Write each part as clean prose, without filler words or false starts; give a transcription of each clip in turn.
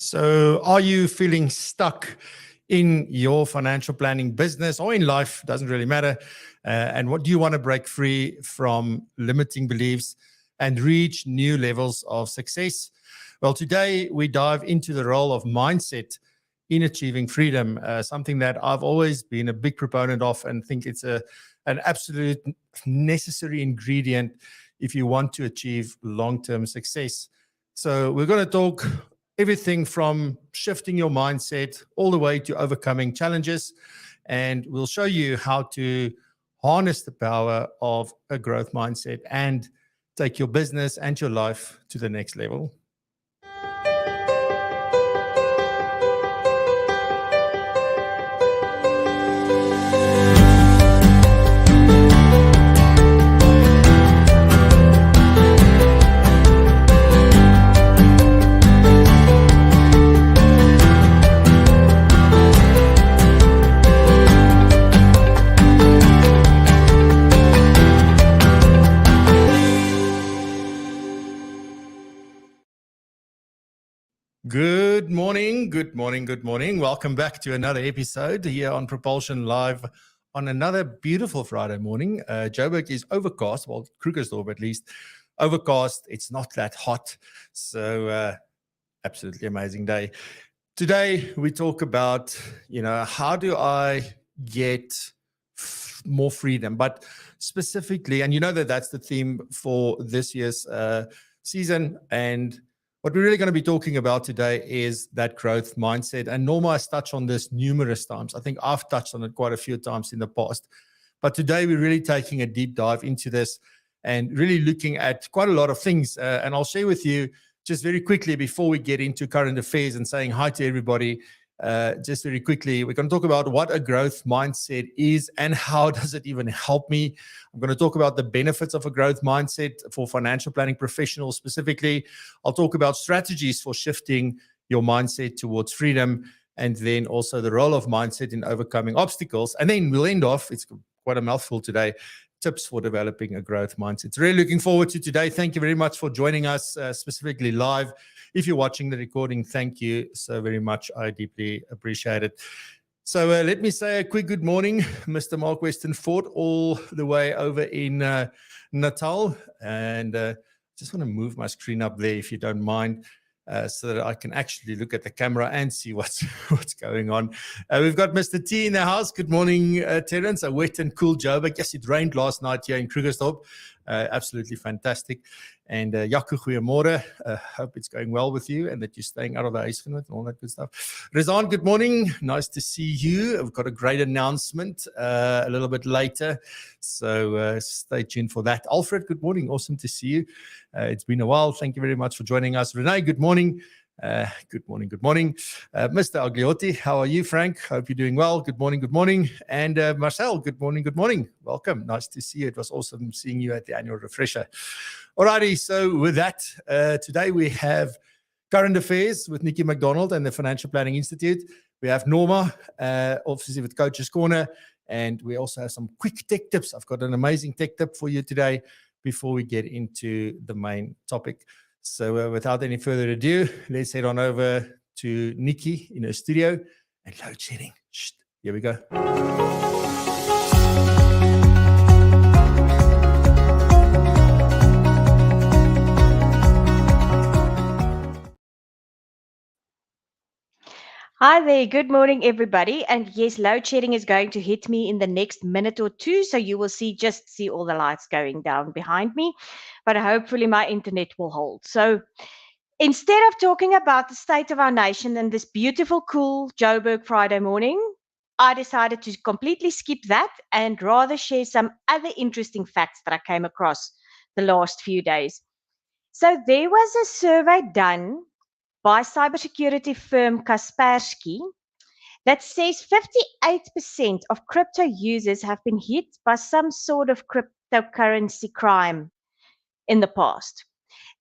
So, are you feeling stuck in your financial planning business or in life? Doesn't really matter. And what do you want to break free from limiting beliefs and reach new levels of success? Well, today we dive into the role of mindset in achieving freedom, something that I've always been a big proponent of and think it's an absolute necessary ingredient if you want to achieve long-term success. So we're going to talk everything from shifting your mindset all the way to overcoming challenges. And we'll show you how to harness the power of a growth mindset and take your business and your life to the next level. Good morning, good morning, good morning. Welcome back to another episode here on PROpulsion Live on another beautiful Friday morning. Joburg is overcast, well, Krugersdorp at least, overcast. It's not that hot, so absolutely amazing day. Today we talk about, how do I get more freedom, but specifically, and that's the theme for this year's season. And what we're really going to be talking about today is that growth mindset. And Norma has touched on this numerous times. I think I've touched on it quite a few times in the past. But today we're really taking a deep dive into this and really looking at quite a lot of things. And I'll share with you just very quickly before we get into current affairs and saying hi to everybody. Just very quickly, we're going to talk about what a growth mindset is and how does it even help me. I'm going to talk about the benefits of a growth mindset for financial planning professionals specifically. I'll talk about strategies for shifting your mindset towards freedom, and then also the role of mindset in overcoming obstacles. And then we'll end off, it's quite a mouthful today, tips for developing a growth mindset. Really looking forward to today. Thank you very much for joining us, specifically live. If you're watching the recording, thank you so very much. I deeply appreciate it. So let me say a quick good morning, Mr. Mark Weston-Ford, all the way over in Natal. And just want to move my screen up there, if you don't mind, so that I can actually look at the camera and see what's going on. We've got Mr. T in the house. Good morning, Terence. A wet and cool Joburg. Yes, it rained last night here in Krugersdorp. Absolutely fantastic. And Jaco, goeiemorgen. Hope it's going well with you and that you're staying out of the huisgenoot and all that good stuff. Rizan, good morning. Nice to see you. I've got a great announcement a little bit later, so stay tuned for that. Alfred, good morning. Awesome to see you. It's been a while. Thank you very much for joining us. Renee, good morning. Good morning, good morning. Mr. Agliotti, how are you, Frank? Hope you're doing well. Good morning, good morning. And Marcel, good morning, good morning. Welcome. Nice to see you. It was awesome seeing you at the annual refresher. Alrighty, so with that, today we have current affairs with Nikki McDonald and the Financial Planning Institute. We have Norma, obviously with Coach's Corner, and we also have some quick tech tips. I've got an amazing tech tip for you today before we get into the main topic. So without any further ado, let's head on over to Nikki in her studio and load shedding. Here we go. Hi there, good morning everybody. And yes, load shedding is going to hit me in the next minute or two, so you will just see all the lights going down behind me, but hopefully my internet will hold. So instead of talking about the state of our nation and this beautiful, cool Joburg Friday morning, I decided to completely skip that and rather share some other interesting facts that I came across the last few days. So there was a survey done by cybersecurity firm Kaspersky that says 58% of crypto users have been hit by some sort of cryptocurrency crime in the past.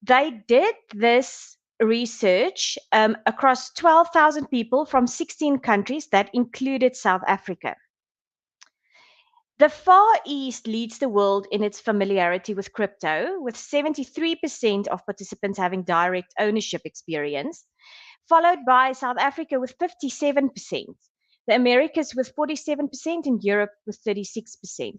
They did this research across 12,000 people from 16 countries that included South Africa. The Far East leads the world in its familiarity with crypto, with 73% of participants having direct ownership experience. followed by South Africa with 57%, the Americas with 47%, and Europe with 36%.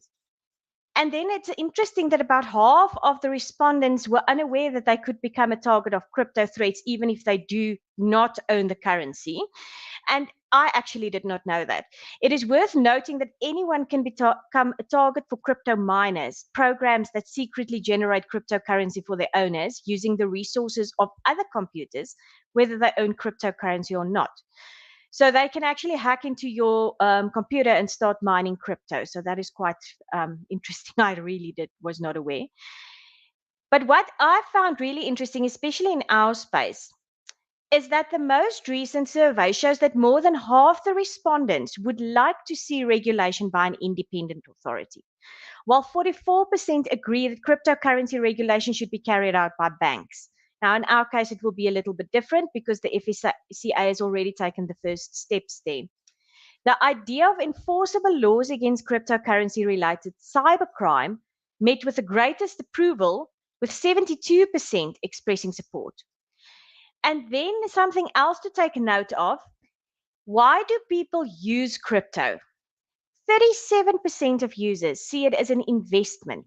And then it's interesting that about half of the respondents were unaware that they could become a target of crypto threats, even if they do not own the currency. And I actually did not know that. It is worth noting that anyone can become a target for crypto miners, programs that secretly generate cryptocurrency for their owners using the resources of other computers, whether they own cryptocurrency or not. So they can actually hack into your computer and start mining crypto. So that is quite interesting. I really was not aware. But what I found really interesting, especially in our space, is that the most recent survey shows that more than half the respondents would like to see regulation by an independent authority, while 44% agree that cryptocurrency regulation should be carried out by banks. Now, in our case, it will be a little bit different because the FSCA has already taken the first steps there. The idea of enforceable laws against cryptocurrency-related cybercrime met with the greatest approval, with 72% expressing support. And then something else to take note of, why do people use crypto? 37% of users see it as an investment.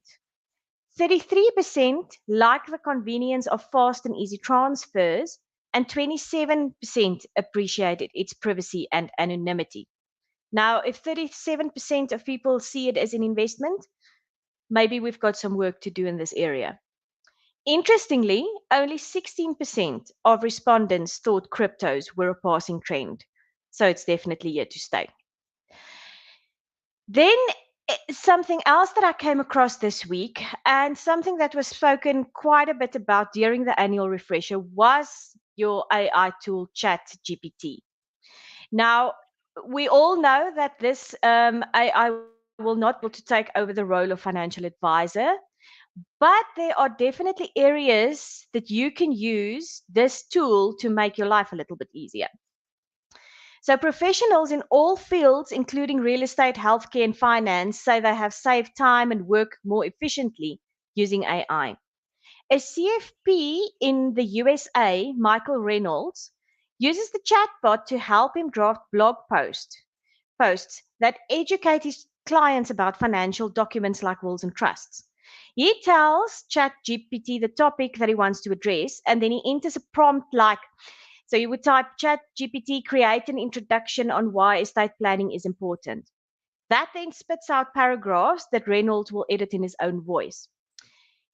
33% like the convenience of fast and easy transfers, and 27% appreciated its privacy and anonymity. Now, if 37% of people see it as an investment, maybe we've got some work to do in this area. Interestingly, only 16% of respondents thought cryptos were a passing trend. So it's definitely here to stay. Then something else that I came across this week, and something that was spoken quite a bit about during the annual refresher, was your AI tool, ChatGPT. Now, we all know that this AI will not be able to take over the role of financial advisor, but there are definitely areas that you can use this tool to make your life a little bit easier. So professionals in all fields, including real estate, healthcare, and finance, say they have saved time and work more efficiently using AI. A CFP in the USA, Michael Reynolds, uses the chatbot to help him draft blog posts that educate his clients about financial documents like wills and trusts. He tells ChatGPT the topic that he wants to address, and then he enters a prompt like, so you would type ChatGPT, create an introduction on why estate planning is important. That then spits out paragraphs that Reynolds will edit in his own voice.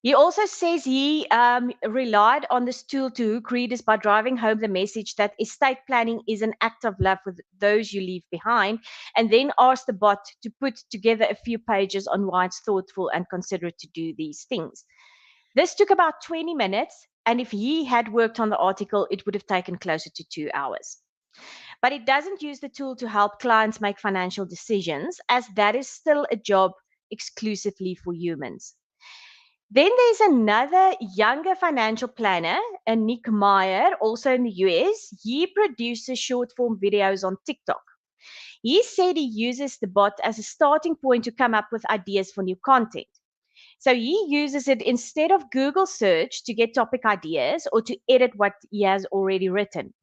He also says he relied on this tool to hook readers by driving home the message that estate planning is an act of love with those you leave behind, and then asked the bot to put together a few pages on why it's thoughtful and considerate to do these things. This took about 20 minutes, and if he had worked on the article, it would have taken closer to 2 hours. But it doesn't use the tool to help clients make financial decisions, as that is still a job exclusively for humans. Then there's another younger financial planner, Nick Meyer, also in the US. He produces short form videos on TikTok. He said he uses the bot as a starting point to come up with ideas for new content. So he uses it instead of Google search to get topic ideas or to edit what he has already written.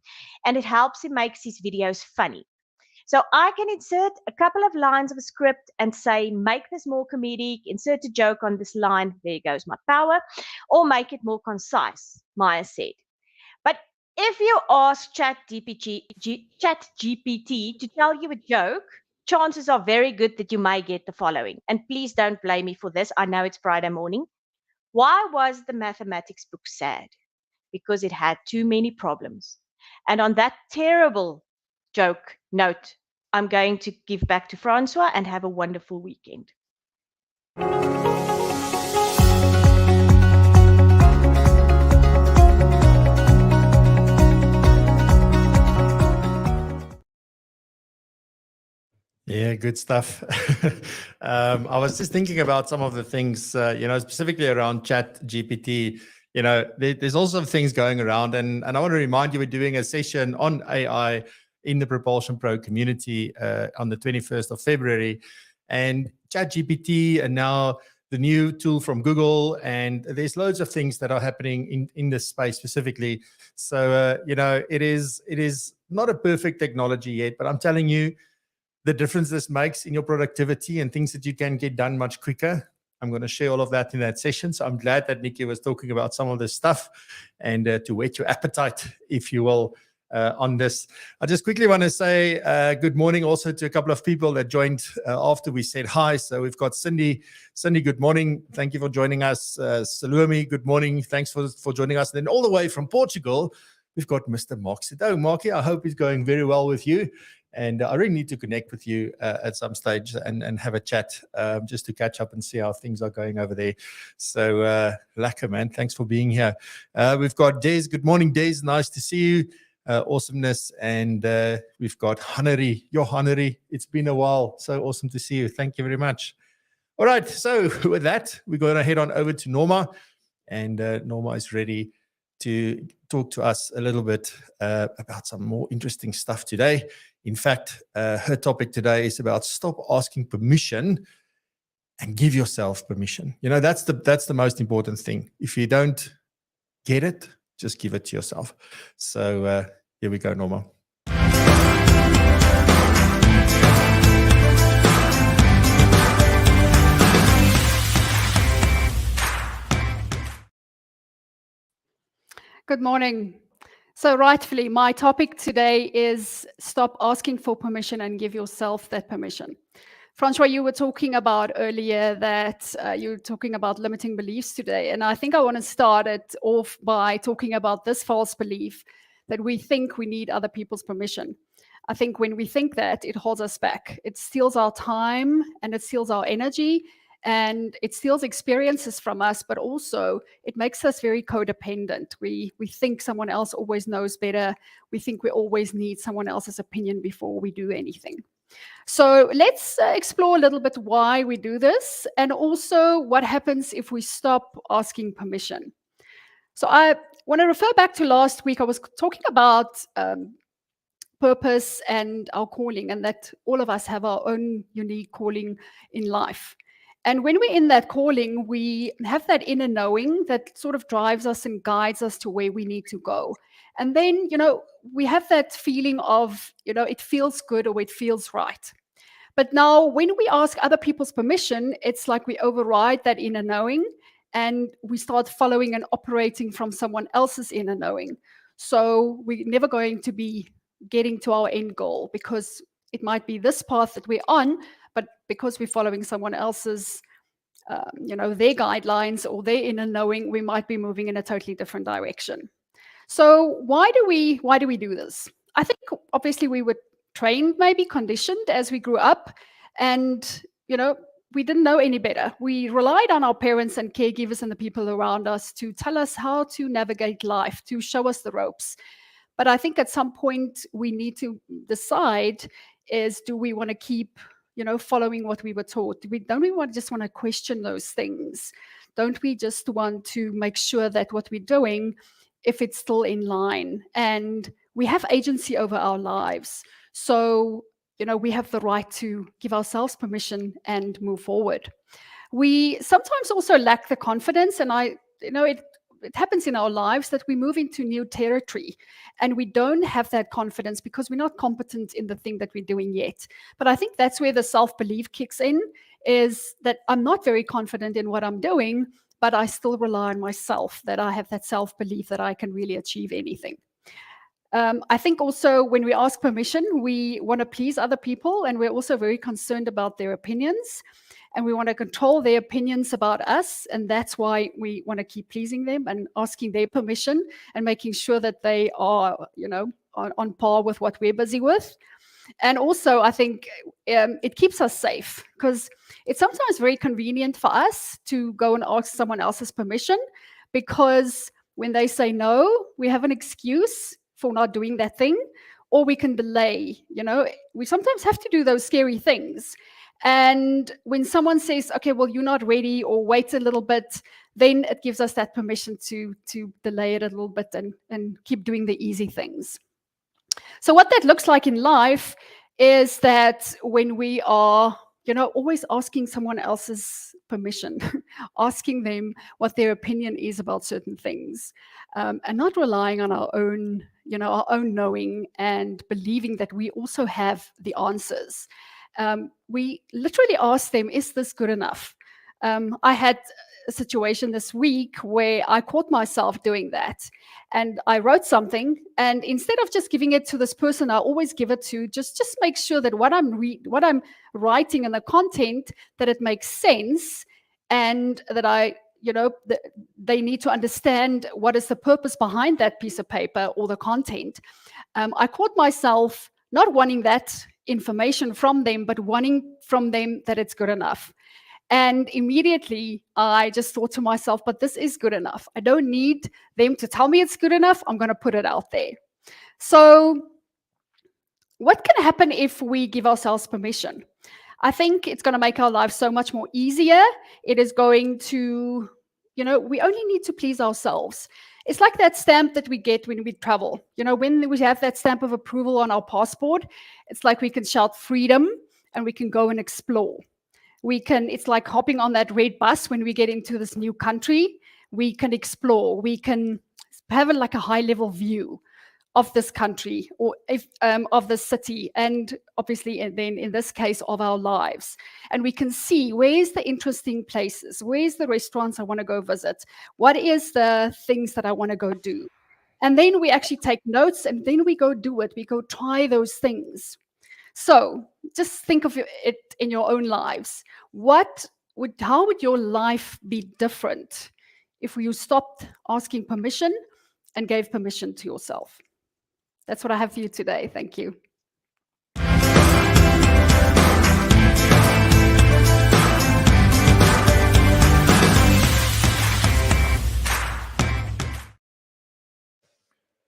And it helps him make his videos funny. So I can insert a couple of lines of a script and say, make this more comedic, insert a joke on this line, there goes my power, or make it more concise, Maya said. But if you ask ChatGPT to tell you a joke, chances are very good that you may get the following. And please don't blame me for this. I know it's Friday morning. Why was the mathematics book sad? Because it had too many problems. And on that terrible joke note, I'm going to give back to Francois and have a wonderful weekend. Yeah, good stuff. I was just thinking about some of the things, specifically around ChatGPT. There's also things going around, and I want to remind you, we're doing a session on AI in the Propulsion Pro community on the 21st of February. And ChatGPT and now the new tool from Google, and there's loads of things that are happening in this space specifically. So, it is not a perfect technology yet, but I'm telling you, the difference this makes in your productivity and things that you can get done much quicker. I'm going to share all of that in that session. So I'm glad that Nikki was talking about some of this stuff and to whet your appetite, if you will, on this. I just quickly want to say good morning also to a couple of people that joined after we said hi. So we've got Cindy. Cindy, good morning. Thank you for joining us. Salumi, good morning. Thanks for joining us. And then all the way from Portugal, we've got Mr. Mark Sido. Marky, I hope it's going very well with you. And I really need to connect with you at some stage and have a chat just to catch up and see how things are going over there. So, lekker, man. Thanks for being here. We've got Des. Good morning, Des. Nice to see you. Awesomeness. And we've got Hanari. Yo, Hanari. It's been a while. So awesome to see you. Thank you very much. All right. So with that, we're going to head on over to Norma. And Norma is ready to talk to us a little bit about some more interesting stuff today. In fact, her topic today is about stop asking permission and give yourself permission. That's the most important thing. If you don't get it, just give it to yourself. So here we go, Norma. Good morning. So rightfully, my topic today is stop asking for permission and give yourself that permission. Francois, you were talking about earlier that you were talking about limiting beliefs today. And I think I want to start it off by talking about this false belief that we think we need other people's permission. I think when we think that, it holds us back. It steals our time and it steals our energy. And it steals experiences from us, but also it makes us very codependent. We think someone else always knows better. We think we always need someone else's opinion before we do anything. So let's explore a little bit why we do this and also what happens if we stop asking permission. So I want to refer back to last week. I was talking about purpose and our calling, and that all of us have our own unique calling in life. And when we're in that calling, we have that inner knowing that sort of drives us and guides us to where we need to go. And then, we have that feeling of, it feels good or it feels right. But now when we ask other people's permission, it's like we override that inner knowing and we start following and operating from someone else's inner knowing. So we're never going to be getting to our end goal because it might be this path that we're on, but because we're following someone else's, their guidelines or their inner knowing, we might be moving in a totally different direction. So why do we do this? I think obviously we were trained, maybe conditioned as we grew up, and we didn't know any better. We relied on our parents and caregivers and the people around us to tell us how to navigate life, to show us the ropes. But I think at some point we need to decide is, do we want to keep following what we were taught? Don't we just want to question those things? Don't we just want to make sure that what we're doing, if it's still in line, and we have agency over our lives? So, we have the right to give ourselves permission and move forward. We sometimes also lack the confidence, and it happens in our lives that we move into new territory and we don't have that confidence because we're not competent in the thing that we're doing yet. But I think that's where the self-belief kicks in, is that I'm not very confident in what I'm doing, but I still rely on myself, that I have that self-belief that I can really achieve anything. I think also when we ask permission, we want to please other people, and we're also very concerned about their opinions. And we want to control their opinions about us. And that's why we want to keep pleasing them and asking their permission and making sure that they are, on par with what we're busy with. And also, I think it keeps us safe, because it's sometimes very convenient for us to go and ask someone else's permission, because when they say no, we have an excuse for not doing that thing, or we can delay. We sometimes have to do those scary things. And when someone says, okay, well, you're not ready, or wait a little bit, then it gives us that permission to delay it a little bit and keep doing the easy things. So what that looks like in life is that when we are, always asking someone else's permission, asking them what their opinion is about certain things, and not relying on our own knowing and believing that we also have the answers. We literally ask them, is this good enough? I had a situation this week where I caught myself doing that. And I wrote something, and instead of just giving it to this person, I always give it to just make sure that what I'm writing and the content, that it makes sense, and that they need to understand what is the purpose behind that piece of paper or the content. I caught myself not wanting that information from them, but wanting from them that it's good enough. And immediately I just thought to myself, but this is good enough. I don't need them to tell me it's good enough. I'm going to put it out there. So what can happen if we give ourselves permission? I think it's going to make our lives so much more easier. It is going to, we only need to please ourselves. It's like that stamp that we get when we travel. When we have that stamp of approval on our passport, it's like we can shout freedom and we can go and explore. It's like hopping on that red bus when we get into this new country. We can explore. We can have like a high level view of this country or of the city, and obviously, and then in this case, of our lives. And we can see where's the interesting places, where's the restaurants I want to go visit, what is the things that I want to go do. And then we actually take notes, and then we go do it. We go try those things. So just think of it in your own lives. How would your life be different if you stopped asking permission and gave permission to yourself? That's what I have for you today. Thank you.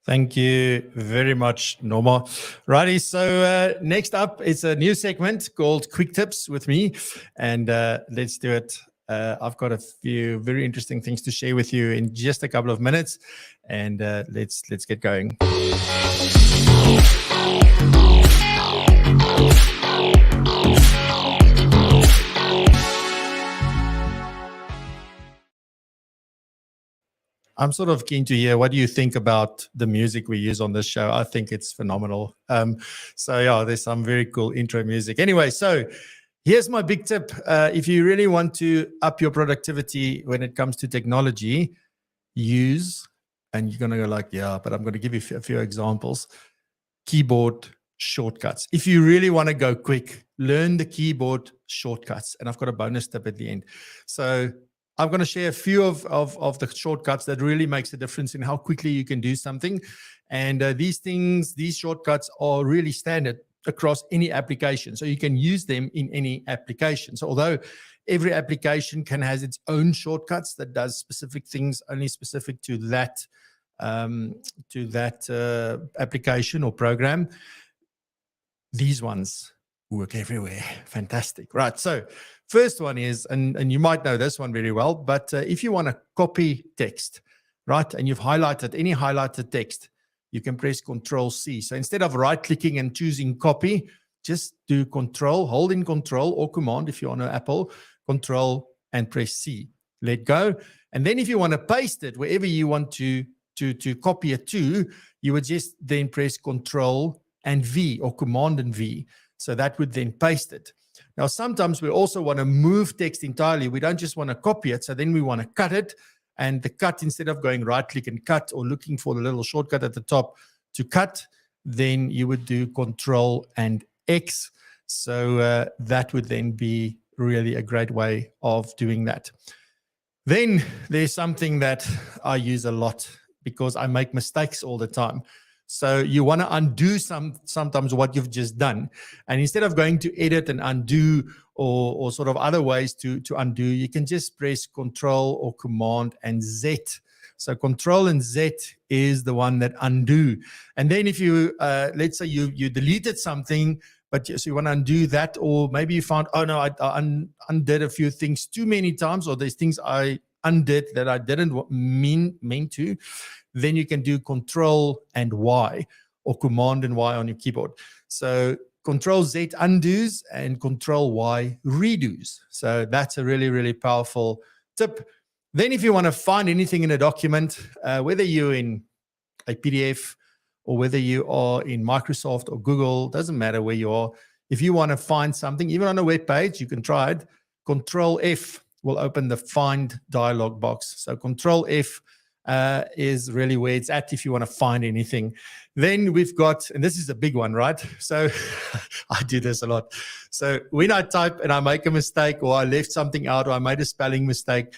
Thank you very much, Norma. Righty, so next up is a new segment called Quick Tips with me, and let's do it. I've got a few very interesting things to share with you in just a couple of minutes, and let's get going. I'm sort of keen to hear, what do you think about the music we use on this show? I think it's phenomenal. So yeah, there's some very cool intro music. Anyway, so here's my big tip. If you really want to up your productivity when it comes to technology, use, and you're going to go like, yeah, but I'm going to give you a few examples. Keyboard shortcuts. If you really want to go quick, learn the keyboard shortcuts. And I've got a bonus tip at the end. So I'm going to share a few of the shortcuts that really makes a difference in how quickly you can do something. And these shortcuts are really standard across any application. So you can use them in any application. So although every application has its own shortcuts that does specific things only specific to that application or program, these ones work everywhere. Fantastic. Right. So first one is, and you might know this one very well, but if you want to copy text, right, and you've highlighted any highlighted text, you can press Control-C. So instead of right-clicking and choosing copy, just do Control, hold in Control or Command if you're on an Apple, Control and press C. Let go. And then if you want to paste it wherever you want to copy it to, you would just then press Control and V or Command and V. So that would then paste it. Now, sometimes we also want to move text entirely. We don't just want to copy it. So then we want to cut it. And the cut, instead of going right-click and cut or looking for the little shortcut at the top to cut, then you would do Control and X. So that would then be really a great way of doing that. Then there's something that I use a lot because I make mistakes all the time. So you want to undo sometimes what you've just done. And instead of going to edit and undo or sort of other ways to undo, you can just press Control or Command and Z. So Control and Z is the one that undo. And then if you, let's say you deleted something, but so you want to undo that, or maybe you found, oh no, I undid a few things too many times, or there's things I undid that I didn't mean to, then you can do Control and Y or Command and Y on your keyboard. So Control Z undos, and Control Y redos. So that's a really, really powerful tip. Then if you want to find anything in a document, whether you're in a PDF or whether you are in Microsoft or Google, doesn't matter where you are. If you want to find something, even on a web page, you can try it. Control F will open the find dialog box. So Control F is really where it's at if you want to find anything. Then we've got, and this is a big one, right? So I do this a lot. So when I type and I make a mistake, or I left something out, or I made a spelling mistake,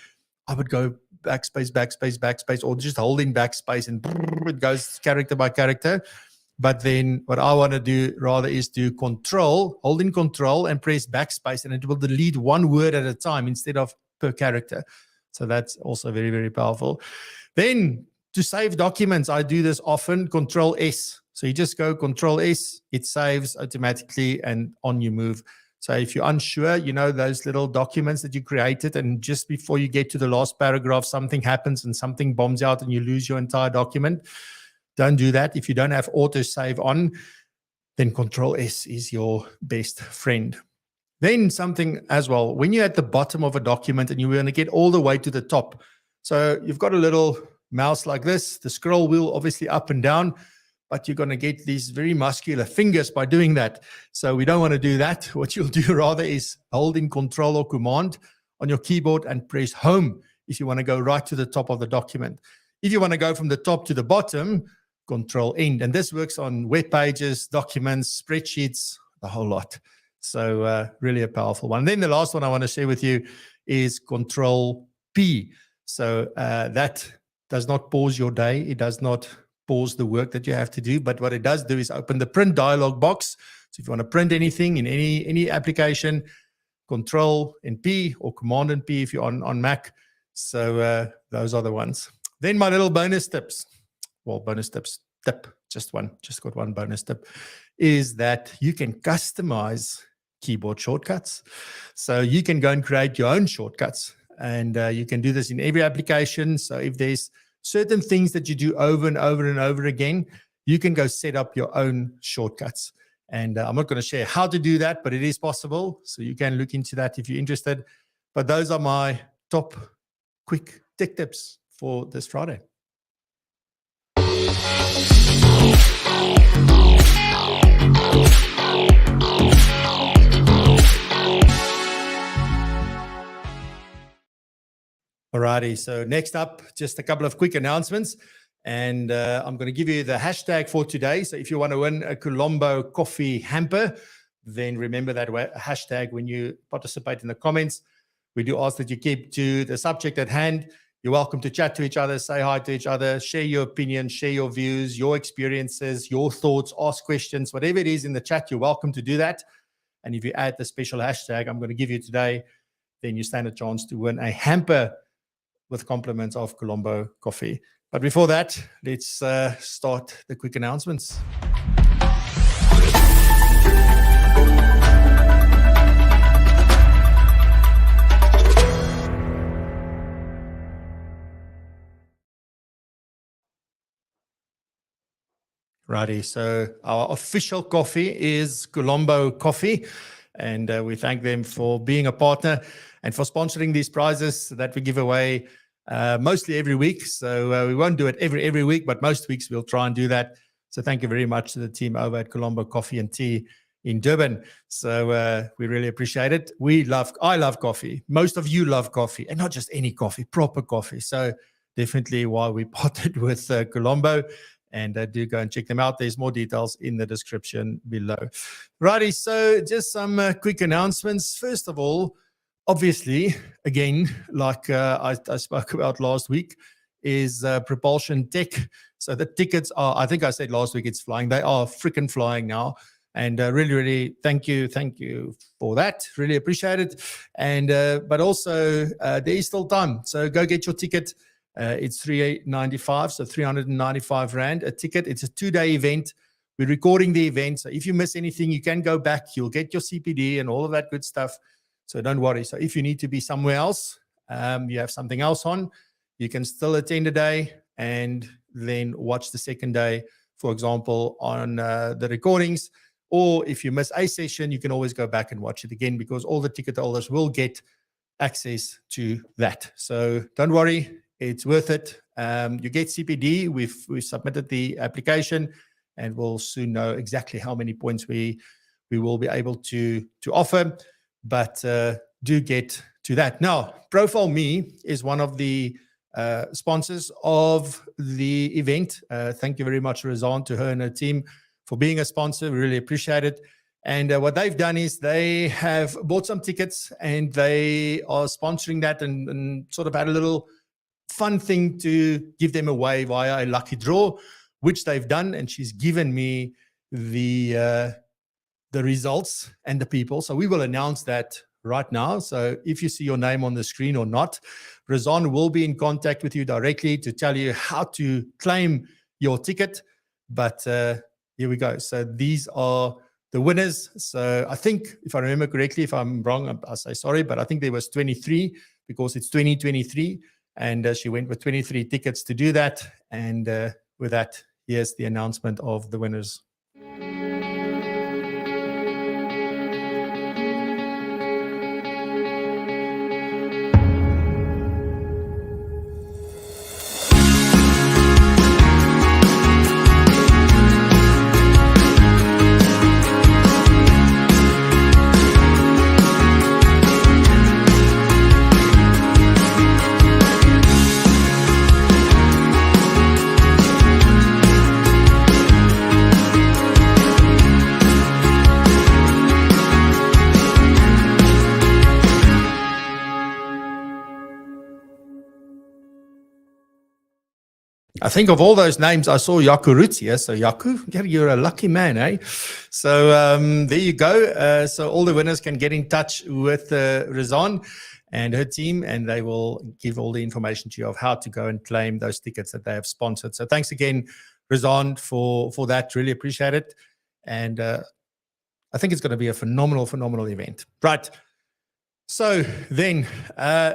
I would go backspace, backspace, backspace, or just holding backspace, and it goes character by character. But then what I want to do rather is do Control, hold in Control and press backspace, and it will delete one word at a time instead of per character. So that's also very, very powerful. Then to save documents, I do this often, Control S. So you just go Control S, it saves automatically, and on you move. So if you're unsure, you know, those little documents that you created, and just before you get to the last paragraph, something happens and something bombs out and you lose your entire document. Don't do that. If you don't have autosave on, then Control S is your best friend. Then something as well, when you're at the bottom of a document and you want to get all the way to the top. So you've got a little mouse like this, the scroll wheel obviously up and down, but you're going to get these very muscular fingers by doing that. So we don't want to do that. What you'll do rather is hold in Control or Command on your keyboard and press Home if you want to go right to the top of the document. If you want to go from the top to the bottom, Control End. And this works on web pages, documents, spreadsheets, the whole lot. So really a powerful one. And then the last one I want to share with you is Control P. So that does not pause your day. It does not pause the work that you have to do. But what it does do is open the print dialog box. So if you want to print anything in any application, Control and P, or Command and P if you're on Mac. So those are the ones. Then my little bonus tips. Well, bonus tips, just got one bonus tip, is that you can customize keyboard shortcuts. So you can go and create your own shortcuts, and you can do this in every application. So if there's certain things that you do over and over and over again, you can go set up your own shortcuts. And I'm not going to share how to do that, but it is possible. So you can look into that if you're interested. But those are my top quick tech tips for this Friday. Alrighty, so next up, just a couple of quick announcements, and I'm going to give you the hashtag for today. So if you want to win a Colombo coffee hamper, then remember that hashtag when you participate in the comments. We do ask that you keep to the subject at hand. You're welcome to chat to each other, say hi to each other, share your opinions, share your views, your experiences, your thoughts, ask questions, whatever it is in the chat, you're welcome to do that. And if you add the special hashtag I'm going to give you today, then you stand a chance to win a hamper with compliments of Colombo coffee. But before that, let's start the quick announcements. Righty, so our official coffee is Colombo Coffee, and we thank them for being a partner and for sponsoring these prizes that we give away mostly every week. So we won't do it every week, but most weeks we'll try and do that. So thank you very much to the team over at Colombo Coffee and Tea in Durban. So we really appreciate it. I love coffee. Most of you love coffee, and not just any coffee, proper coffee. So definitely why we partnered with Colombo. And do go and check them out. There's more details in the description below. Righty, so just some quick announcements. First of all, obviously, again, like I spoke about last week, is PROpulsion Tech. So the tickets are, I think I said last week it's flying. They are freaking flying now. And really, really thank you for that. Really appreciate it. And but also there is still time. So go get your ticket. It's $395, so 395 Rand a ticket. It's a 2-day event. We're recording the event. So if you miss anything, you can go back. You'll get your CPD and all of that good stuff. So don't worry. So if you need to be somewhere else, you have something else on, you can still attend a day and then watch the second day, for example, on the recordings, Or if you miss a session, you can always go back and watch it again, because all the ticket holders will get access to that. So don't worry, it's worth it. You get CPD. We've submitted the application, and we'll soon know exactly how many points we will be able to offer. But do get to that. Now, Profile Me is one of the sponsors of the event. Thank you very much, Razan, to her and her team for being a sponsor. We really appreciate it. And what they've done is they have bought some tickets, and they are sponsoring that, and sort of had a little fun thing to give them away via a lucky draw, which they've done. And she's given me the results and the people. So we will announce that right now. So if you see your name on the screen or not, Razan will be in contact with you directly to tell you how to claim your ticket. But here we go. So these are the winners. So I think, if I remember correctly, if I'm wrong, I'll say sorry, but I think there was 23, because it's 2023. And she went with 23 tickets to do that. And with that, here's the announcement of the winners. I think of all those names, I saw Yaku Roots here. So Yaku, you're a lucky man, eh? So there you go. So all the winners can get in touch with Razan and her team, and they will give all the information to you of how to go and claim those tickets that they have sponsored. So thanks again, Razan, for that. Really appreciate it. And I think it's going to be a phenomenal event. Right. So then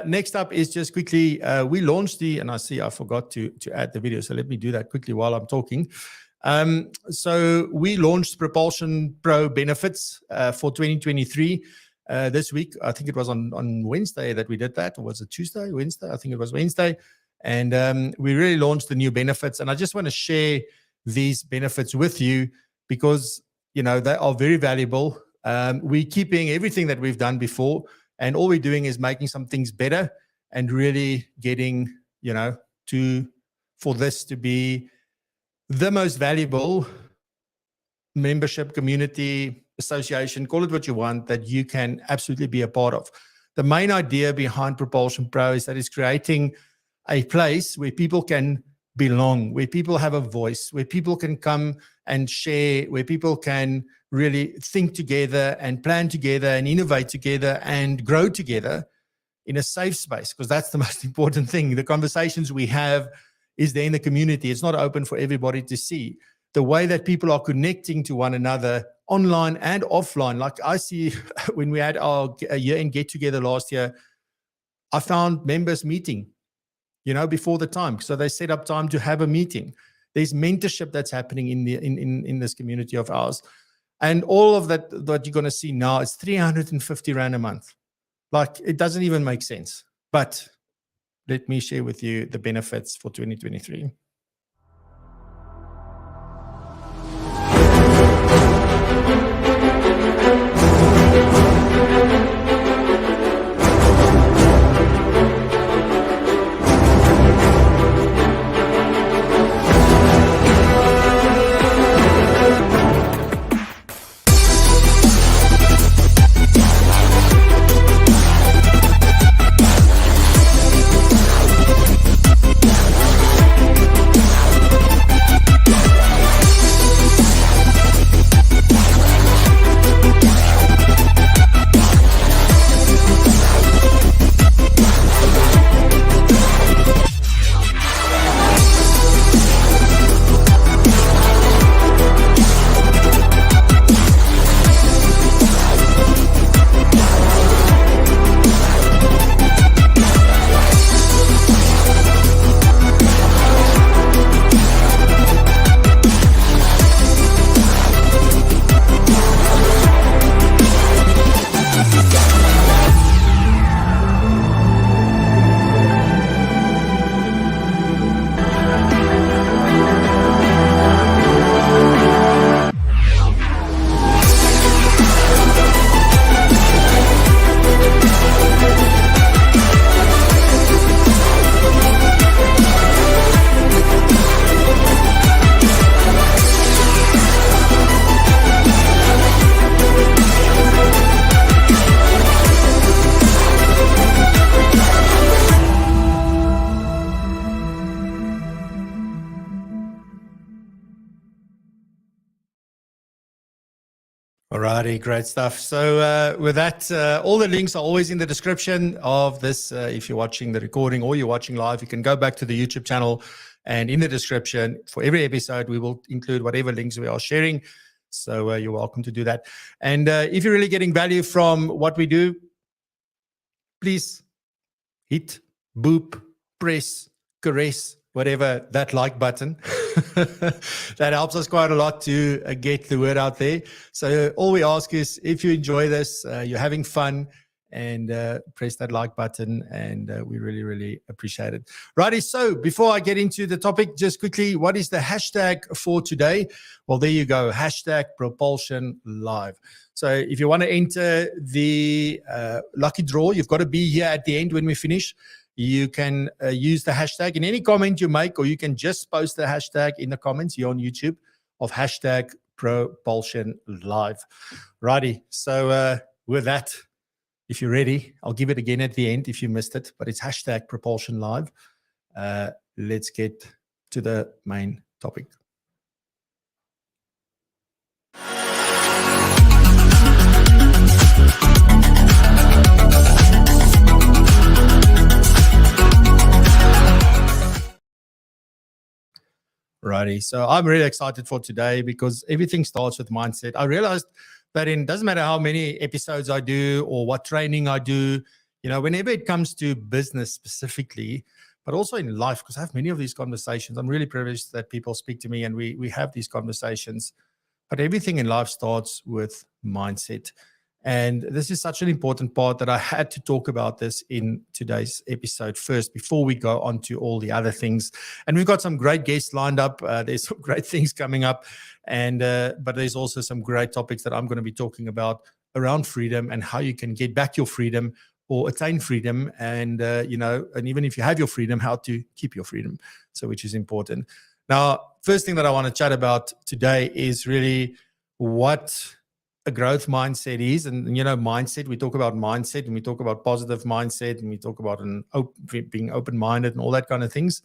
next up is just quickly, we launched and I see I forgot to add the video. So let me do that quickly while I'm talking. So we launched PROpulsion Pro benefits for 2023 this week. I think it was on Wednesday that we did that. Or was it Tuesday, Wednesday? I think it was Wednesday. And we really launched the new benefits. And I just want to share these benefits with you because, you know, they are very valuable. We're keeping everything that we've done before. And all we're doing is making some things better and really getting, you know, for this to be the most valuable membership, community, association, call it what you want, that you can absolutely be a part of. The main idea behind PROpulsion Pro is that it's creating a place where people can belong, where people have a voice, where people can come and share, where people can really think together and plan together and innovate together and grow together in a safe space, because that's the most important thing. The conversations we have is there in the community. It's not open for everybody to see. The way that people are connecting to one another online and offline, like I see when we had our year-end get-together last year, I found members meeting, you know, before the time. So they set up time to have a meeting. There's mentorship that's happening in this community of ours. And all of that you're going to see now is 350 Rand a month. Like, it doesn't even make sense. But let me share with you the benefits for 2023. Alrighty, great stuff. So with that, all the links are always in the description of this. If you're watching the recording or you're watching live, you can go back to the YouTube channel, and in the description for every episode, we will include whatever links we are sharing. So you're welcome to do that. And if you're really getting value from what we do, please hit, boop, press, caress, whatever, that like button. That helps us quite a lot to get the word out there. So all we ask is, if you enjoy this, you're having fun, and press that like button, and we really, really appreciate it. Righty, so before I get into the topic, just quickly, what is the hashtag for today? Well, there you go, hashtag Propulsion Live. So if you want to enter the lucky draw, you've got to be here at the end when we finish. You can use the hashtag in any comment you make, or you can just post the hashtag in the comments here on YouTube of hashtag Propulsion Live. Righty, so with that, if you're ready, I'll give it again at the end if you missed it, but it's hashtag Propulsion Live. Let's get to the main topic. Righty. So I'm really excited for today because everything starts with mindset. I realized that it doesn't matter how many episodes I do or what training I do, whenever it comes to business specifically, but also in life, because I have many of these conversations. I'm really privileged that people speak to me and we have these conversations. But everything in life starts with mindset. And this is such an important part that I had to talk about this in today's episode first before we go on to all the other things. And we've got some great guests lined up. There's some great things coming up. And but there's also some great topics that I'm going to be talking about around freedom and how you can get back your freedom or attain freedom. And, and even if you have your freedom, how to keep your freedom. So which is important. Now, first thing that I want to chat about today is really what a growth mindset is. And, mindset, we talk about mindset and we talk about positive mindset and we talk about being open-minded and all that kind of things.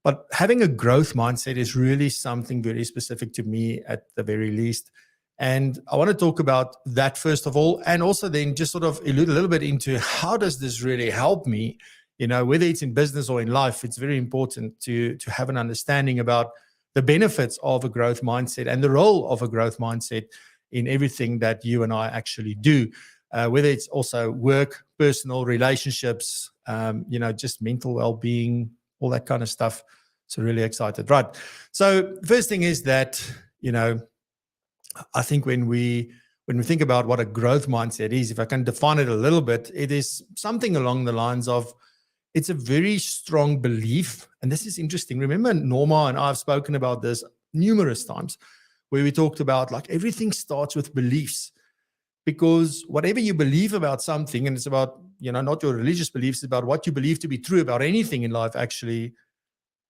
But having a growth mindset is really something very specific to me at the very least. And I want to talk about that first of all, and also then just sort of allude a little bit into how does this really help me, whether it's in business or in life. It's very important to have an understanding about the benefits of a growth mindset and the role of a growth mindset in everything that you and I actually do, whether it's also work, personal relationships, just mental well-being, all that kind of stuff. So really excited. Right. So first thing is that, I think when we think about what a growth mindset is, if I can define it a little bit, it is something along the lines of, it's a very strong belief. And this is interesting. Remember, Norma and I have spoken about this numerous times, where we talked about like everything starts with beliefs, because whatever you believe about something, and it's about, not your religious beliefs, it's about what you believe to be true about anything in life, actually,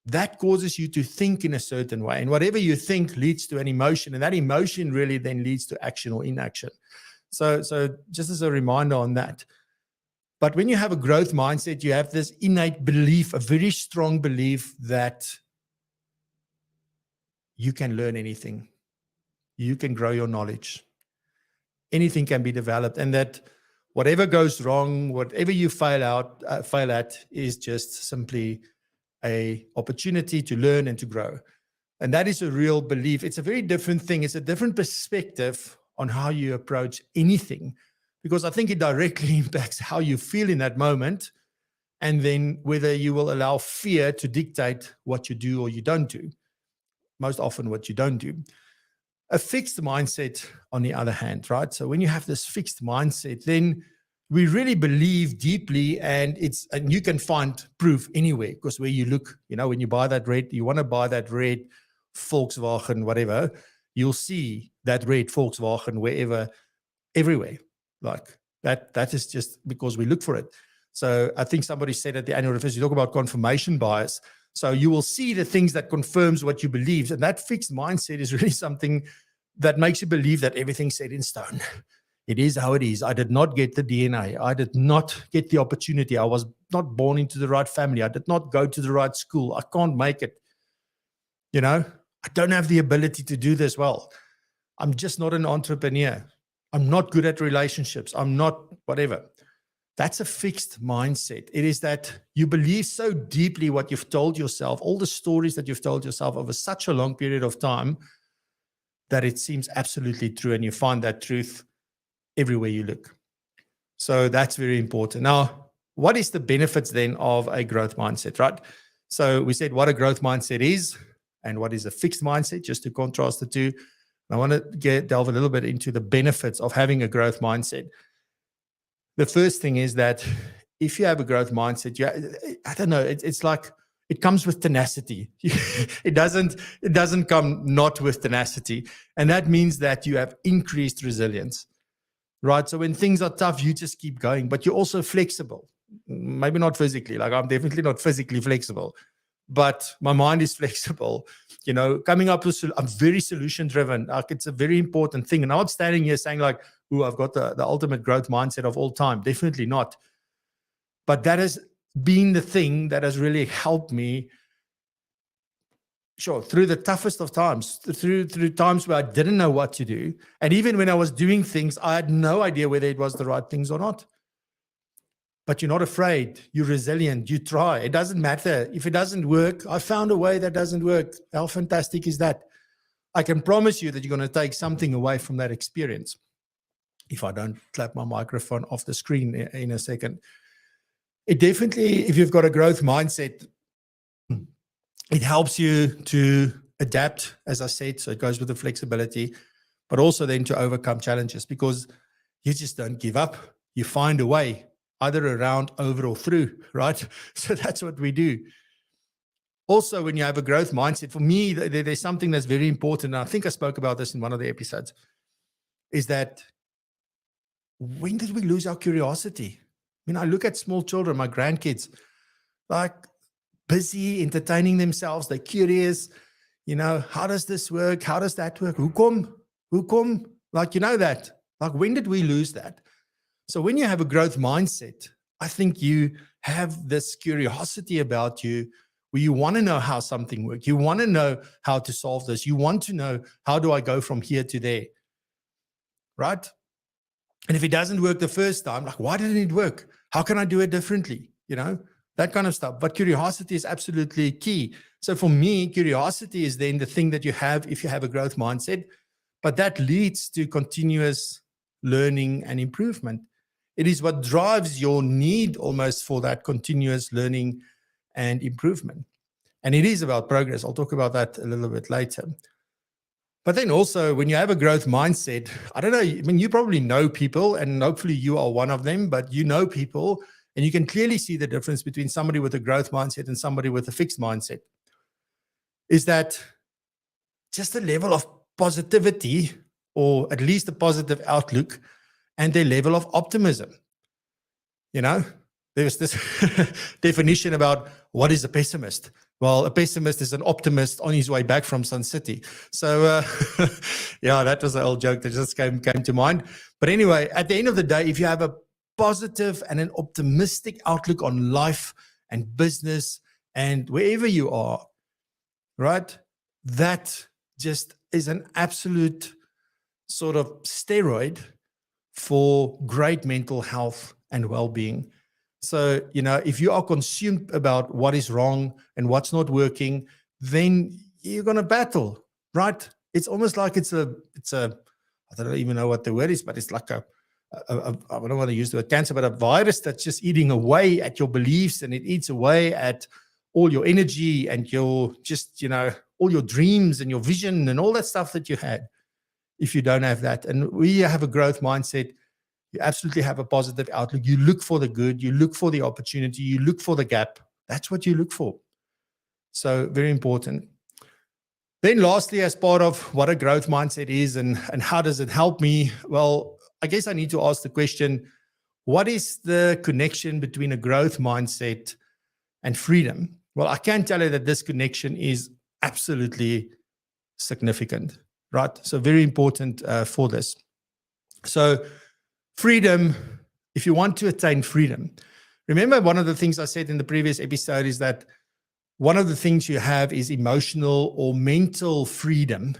that causes you to think in a certain way. And whatever you think leads to an emotion, and that emotion really then leads to action or inaction. So just as a reminder on that. But when you have a growth mindset, you have this innate belief, a very strong belief that you can learn anything. You can grow your knowledge. Anything can be developed, and that whatever goes wrong, whatever you fail at is just simply an opportunity to learn and to grow. And that is a real belief. It's a very different thing. It's a different perspective on how you approach anything, because I think it directly impacts how you feel in that moment, and then whether you will allow fear to dictate what you do or you don't do. Most often what you don't do. A fixed mindset, on the other hand, right? So when you have this fixed mindset, then we really believe deeply, and you can find proof anywhere, because where you look, when you buy that red, you want to buy that red Volkswagen, whatever, you'll see that red Volkswagen wherever, everywhere. Like that is just because we look for it. So I think somebody said at the annual reference, you talk about confirmation bias. So you will see the things that confirms what you believe. And that fixed mindset is really something that makes you believe that everything's set in stone. It is how it is. I did not get the DNA. I did not get the opportunity. I was not born into the right family. I did not go to the right school. I can't make it. I don't have the ability to do this well. I'm just not an entrepreneur. I'm not good at relationships. I'm not whatever. That's a fixed mindset. It is that you believe so deeply what you've told yourself, all the stories that you've told yourself over such a long period of time, that it seems absolutely true, and you find that truth everywhere you look. So that's very important. Now, what is the benefits then of a growth mindset, right? So we said what a growth mindset is and what is a fixed mindset, just to contrast the two. I want to delve a little bit into the benefits of having a growth mindset. The first thing is that if you have a growth mindset, I don't know, it's like it comes with tenacity. It doesn't come not with tenacity. And that means that you have increased resilience, right? So when things are tough, you just keep going, but you're also flexible. Maybe not physically, like I'm definitely not physically flexible, but my mind is flexible. You know, coming up with, I'm very solution driven. Like it's a very important thing. And I'm not standing here saying like, "Ooh, I've got the ultimate growth mindset of all time." Definitely not. But that has been the thing that has really helped me, sure, through the toughest of times, through times where I didn't know what to do. And even when I was doing things, I had no idea whether it was the right things or not. But you're not afraid. You're resilient. You try. It doesn't matter. If it doesn't work, I found a way that doesn't work. How fantastic is that? I can promise you that you're going to take something away from that experience. If I don't clap my microphone off the screen in a second. It definitely, if you've got a growth mindset, it helps you to adapt, as I said. So it goes with the flexibility, but also then to overcome challenges, because you just don't give up. You find a way, either around, over, or through, right? So that's what we do. Also, when you have a growth mindset, for me, there's something that's very important. And I think I spoke about this in one of the episodes, is that when did we lose our curiosity? I mean, I look at small children, my grandkids, like busy entertaining themselves. They're curious. You know, how does this work? How does that work? Who come? Like, you know that. Like, when did we lose that? So when you have a growth mindset, I think you have this curiosity about you where you want to know how something works. You want to know how to solve this. You want to know, how do I go from here to there? Right? And if it doesn't work the first time, like, why didn't it work? How can I do it differently? You know, that kind of stuff. But curiosity is absolutely key. So for me, curiosity is then the thing that you have if you have a growth mindset, but that leads to continuous learning and improvement. It is what drives your need almost for that continuous learning and improvement. And it is about progress. I'll talk about that a little bit later. But then also, when you have a growth mindset, I don't know, I mean, you probably know people, and hopefully you are one of them, but you know people, and you can clearly see the difference between somebody with a growth mindset and somebody with a fixed mindset. Is that just a level of positivity, or at least a positive outlook, and their level of optimism. You know, there's this definition about what is a pessimist. Well, a pessimist is an optimist on his way back from Sun City. So, yeah, that was an old joke that just came to mind. But anyway, at the end of the day, if you have a positive and an optimistic outlook on life and business and wherever you are, right, that just is an absolute sort of steroid for great mental health and well-being. So, you know, if you are consumed about what is wrong and what's not working, then you're going to battle, right? It's almost like it's a, I don't even know what the word is, but it's like I don't want to use the word cancer, but a virus that's just eating away at your beliefs, and it eats away at all your energy and your just, you know, all your dreams and your vision and all that stuff that you had. If you don't have that, and we have a growth mindset, you absolutely have a positive outlook. You look for the good, you look for the opportunity, you look for the gap. That's what you look for. So very important. Then lastly, as part of what a growth mindset is and how does it help me? Well, I guess I need to ask the question, what is the connection between a growth mindset and freedom? Well, I can tell you that this connection is absolutely significant, right? So very important for this. So freedom, if you want to attain freedom, remember one of the things I said in the previous episode is that one of the things you have is emotional or mental freedom.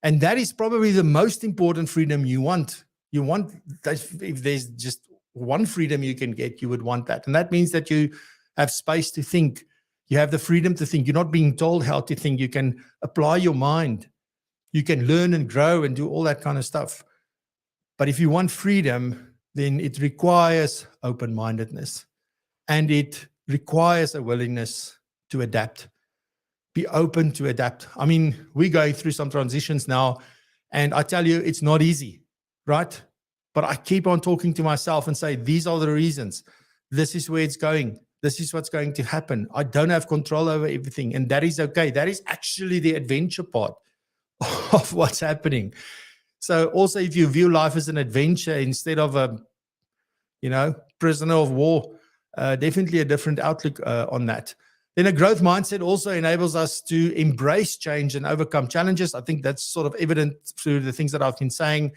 And that is probably the most important freedom you want. You want that. If there's just one freedom you can get, you would want that. And that means that you have space to think. You have the freedom to think. You're not being told how to think. You can apply your mind. You can learn and grow and do all that kind of stuff. But if you want freedom, then it requires open-mindedness, and it requires a willingness to adapt. Be open to adapt. I mean, we're going through some transitions now, and I tell you, it's not easy, right? But I keep on talking to myself and say, these are the reasons. This is where it's going. This is what's going to happen. I don't have control over everything, and that is okay. That is actually the adventure part of what's happening. So also, if you view life as an adventure instead of a, prisoner of war, definitely a different outlook on that. Then a growth mindset also enables us to embrace change and overcome challenges. I think that's sort of evident through the things that I've been saying.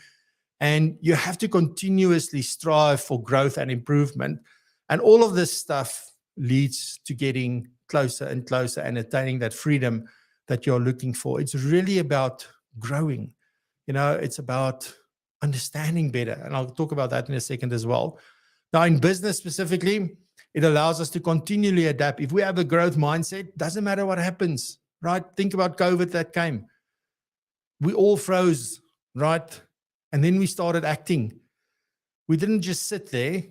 And you have to continuously strive for growth and improvement. And all of this stuff leads to getting closer and closer and attaining that freedom that you're looking for. It's really about growing. It's about understanding better. And I'll talk about that in a second as well. Now, in business specifically, it allows us to continually adapt. If we have a growth mindset, doesn't matter what happens, right? Think about COVID that came. We all froze, right? And then we started acting. We didn't just sit there,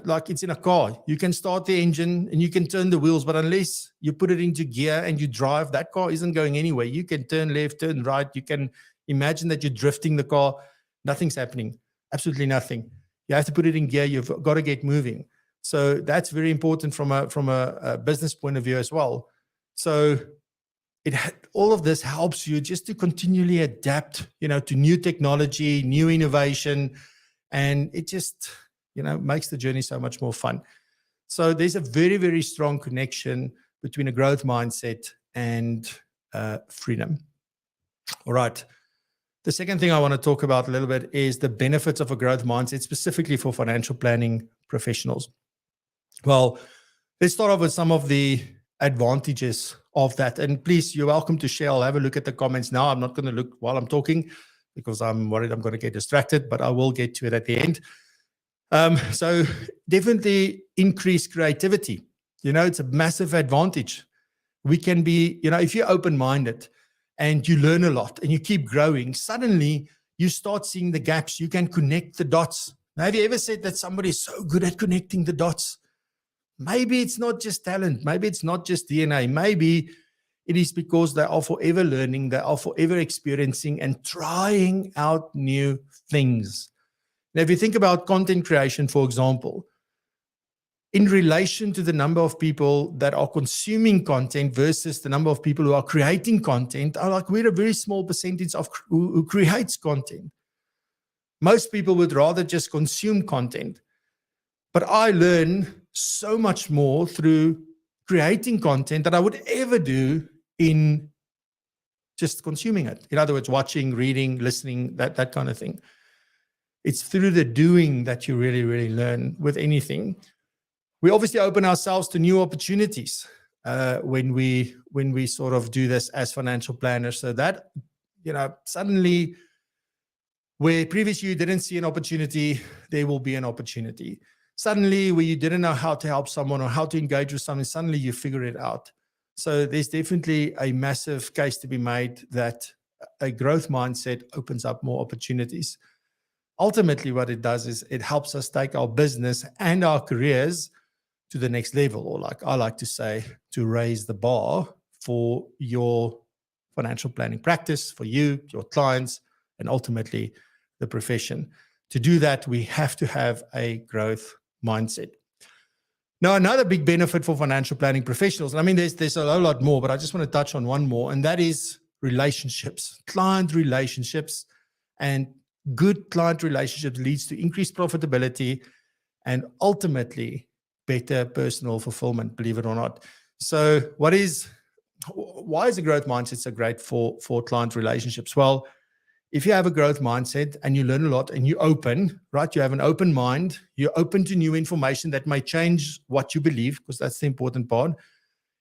like it's in a car. You can start the engine and you can turn the wheels, but unless you put it into gear and you drive, that car isn't going anywhere. You can turn left, turn right. You can imagine that you're drifting the car. Nothing's happening. Absolutely nothing. You have to put it in gear. You've got to get moving. So that's very important from a business point of view as well. So all of this helps you just to continually adapt, to new technology, new innovation, and it just, makes the journey so much more fun. So there's a very, very strong connection between a growth mindset and freedom. All right. The second thing I want to talk about a little bit is the benefits of a growth mindset, specifically for financial planning professionals. Well, let's start off with some of the advantages of that. And please, you're welcome to share. I'll have a look at the comments now. I'm not going to look while I'm talking because I'm worried I'm going to get distracted, but I will get to it at the end. So definitely increase creativity. It's a massive advantage. We can be, if you're open-minded and you learn a lot and you keep growing, suddenly you start seeing the gaps. You can connect the dots. Now, have you ever said that somebody is so good at connecting the dots? Maybe it's not just talent. Maybe it's not just DNA. Maybe it is because they are forever learning. They are forever experiencing and trying out new things. Now, if you think about content creation, for example, in relation to the number of people that are consuming content versus the number of people who are creating content, we're a very small percentage of who creates content. Most people would rather just consume content. But I learn so much more through creating content than I would ever do in just consuming it. In other words, watching, reading, listening, that kind of thing. It's through the doing that you really, really learn with anything. We obviously open ourselves to new opportunities when we sort of do this as financial planners. So that, suddenly where previously you didn't see an opportunity, there will be an opportunity. Suddenly where you didn't know how to help someone or how to engage with someone, suddenly you figure it out. So there's definitely a massive case to be made that a growth mindset opens up more opportunities. Ultimately, what it does is it helps us take our business and our careers to the next level, or like I like to say, to raise the bar for your financial planning practice, for you, your clients, and ultimately the profession. To do that, we have to have a growth mindset. Now, another big benefit for financial planning professionals, I mean, there's a lot more, but I just want to touch on one more, and that is relationships, client relationships. And good client relationships leads to increased profitability and ultimately better personal fulfillment, believe it or not. So why is a growth mindset so great for client relationships? Well, if you have a growth mindset and you learn a lot and you open, right? You have an open mind, you're open to new information that may change what you believe, because that's the important part.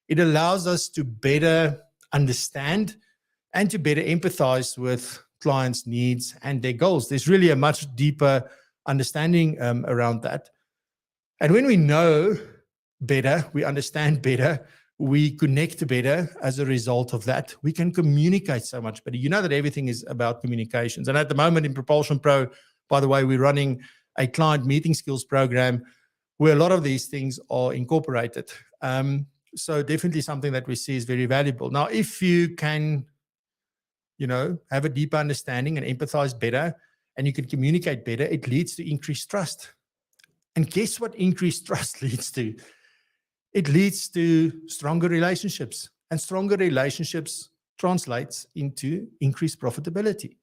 It allows us to better understand and to better empathize with clients' needs and their goals. There's really a much deeper understanding around that. And when we know better, we understand better, we connect better as a result of that, we can communicate so much better. You know that everything is about communications. And at the moment in Propulsion Pro, by the way, we're running a client meeting skills program where a lot of these things are incorporated. So definitely something that we see is very valuable. Now, if you can, have a deeper understanding and empathize better, and you can communicate better, it leads to increased trust. And guess what increased trust leads to? It leads to stronger relationships, and stronger relationships translates into increased profitability.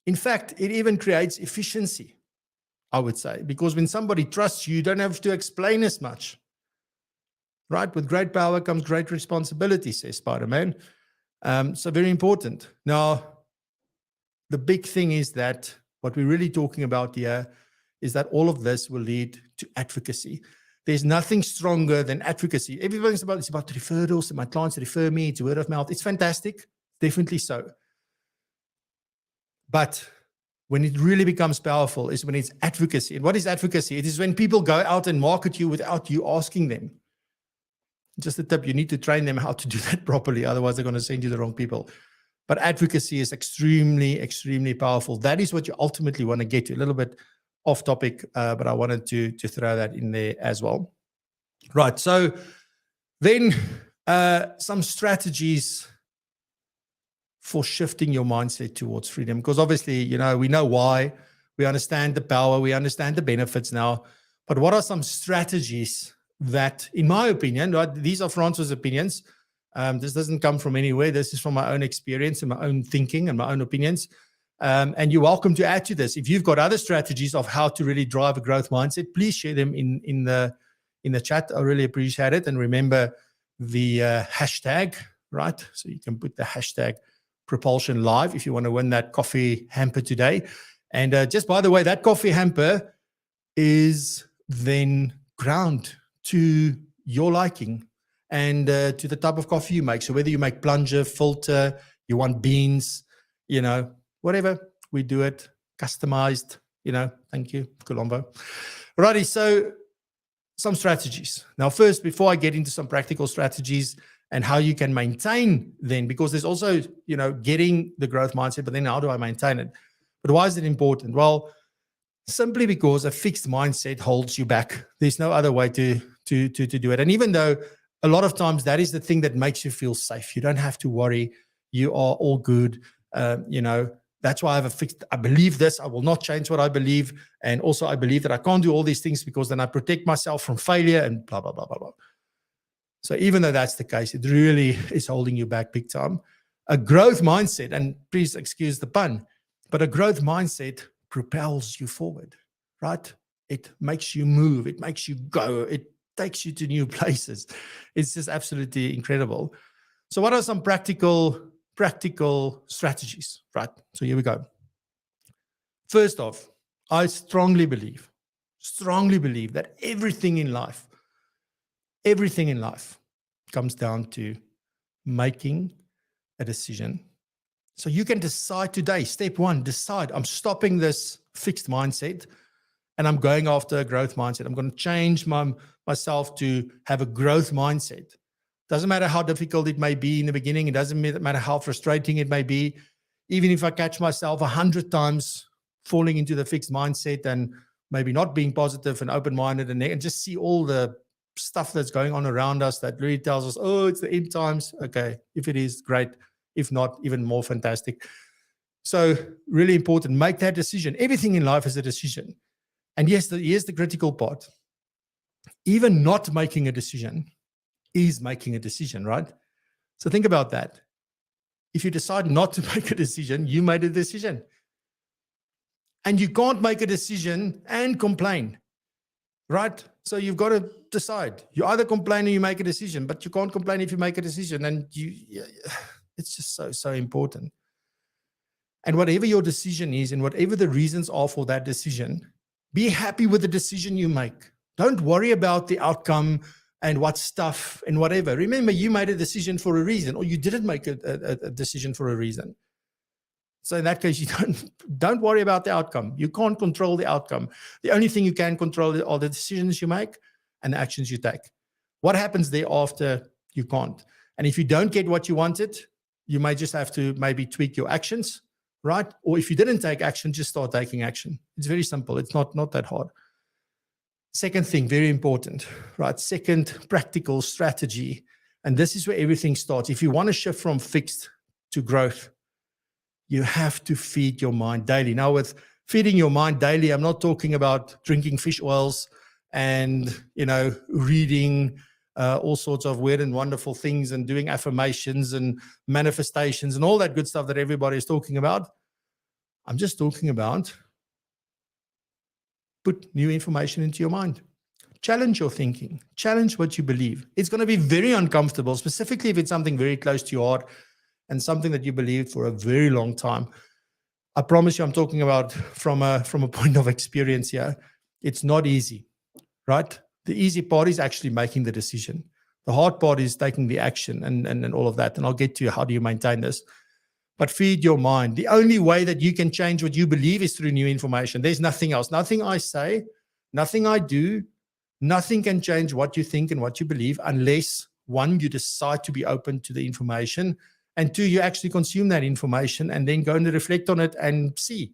In fact, it even creates efficiency, I would say, because when somebody trusts you, you don't have to explain as much, right? With great power comes great responsibility, says Spider-Man. So very important. Now, the big thing is that what we're really talking about here is that all of this will lead to advocacy. There's nothing stronger than advocacy. Everything's about, it's about referrals, my clients refer me, it's word of mouth. It's fantastic, definitely so. But when it really becomes powerful is when it's advocacy. And what is advocacy? It is when people go out and market you without you asking them. Just a tip, you need to train them how to do that properly. Otherwise, they're going to send you the wrong people. But advocacy is extremely, extremely powerful. That is what you ultimately want to get to. A little bit off topic, but I wanted to throw that in there as well. Right, so then some strategies for shifting your mindset towards freedom. Because obviously, we know why, we understand the power, we understand the benefits now, but what are some strategies that, in my opinion, right, these are Francois' opinions, this doesn't come from anywhere, this is from my own experience and my own thinking and my own opinions, and you're welcome to add to this. If you've got other strategies of how to really drive a growth mindset, please share them in the chat. I really appreciate it. And remember the hashtag, right? So you can put the hashtag Propulsion Live if you want to win that coffee hamper today. And just by the way, that coffee hamper is then ground to your liking and to the type of coffee you make. So whether you make plunger, filter, you want beans, whatever, we do it customized, thank you, Colombo. Alrighty, so some strategies. Now, first, before I get into some practical strategies and how you can maintain then, because there's also, getting the growth mindset, but then how do I maintain it? But why is it important? Well, simply because a fixed mindset holds you back. There's no other way to do it. And even though a lot of times that is the thing that makes you feel safe, you don't have to worry, you are all good, That's why I have a fixed, I believe this, I will not change what I believe. And also I believe that I can't do all these things because then I protect myself from failure and blah, blah, blah, blah, blah. So even though that's the case, it really is holding you back big time. A growth mindset, and please excuse the pun, but a growth mindset propels you forward, right? It makes you move, it makes you go, it takes you to new places. It's just absolutely incredible. So what are some practical strategies, right? So here we go. First off, I strongly believe that everything in life comes down to making a decision. So you can decide today, step one, decide, I'm stopping this fixed mindset and I'm going after a growth mindset. I'm going to change myself to have a growth mindset. Doesn't matter how difficult it may be in the beginning. It doesn't matter how frustrating it may be. Even if I catch myself 100 times falling into the fixed mindset and maybe not being positive and open-minded and just see all the stuff that's going on around us that really tells us, oh, it's the end times. Okay, if it is, great. If not, even more fantastic. So really important, make that decision. Everything in life is a decision. And yes, here's the critical part. Even not making a decision is making a decision, right? So think about that. If you decide not to make a decision, you made a decision. And you can't make a decision and complain, right? So you've got to decide. You either complain or you make a decision, but you can't complain if you make a decision. And it's just so important. And whatever your decision is and whatever the reasons are for that decision, be happy with the decision you make. Don't worry about the outcome and what's stuff and whatever. Remember, you made a decision for a reason, or you didn't make a decision for a reason. So in that case, you don't worry about the outcome. You can't control the outcome. The only thing you can control are the decisions you make and the actions you take. What happens thereafter, you can't. And if you don't get what you wanted, you may just have to maybe tweak your actions, right? Or if you didn't take action, just start taking action. It's very simple. It's not that hard. Second thing, very important, right? Second practical strategy. And this is where everything starts. If you want to shift from fixed to growth, you have to feed your mind daily. Now, with feeding your mind daily, I'm not talking about drinking fish oils and, reading all sorts of weird and wonderful things and doing affirmations and manifestations and all that good stuff that everybody is talking about. I'm just talking about put new information into your mind. Challenge your thinking. Challenge what you believe. It's going to be very uncomfortable, specifically if it's something very close to your heart and something that you believed for a very long time. I promise you, I'm talking about from a point of experience here. It's not easy, right? The easy part is actually making the decision. The hard part is taking the action and all of that. And I'll get to how do you maintain this. But feed your mind. The only way that you can change what you believe is through new information. There's nothing else. Nothing I say, nothing I do, nothing can change what you think and what you believe unless, one, you decide to be open to the information, and two, you actually consume that information and then go and reflect on it and see.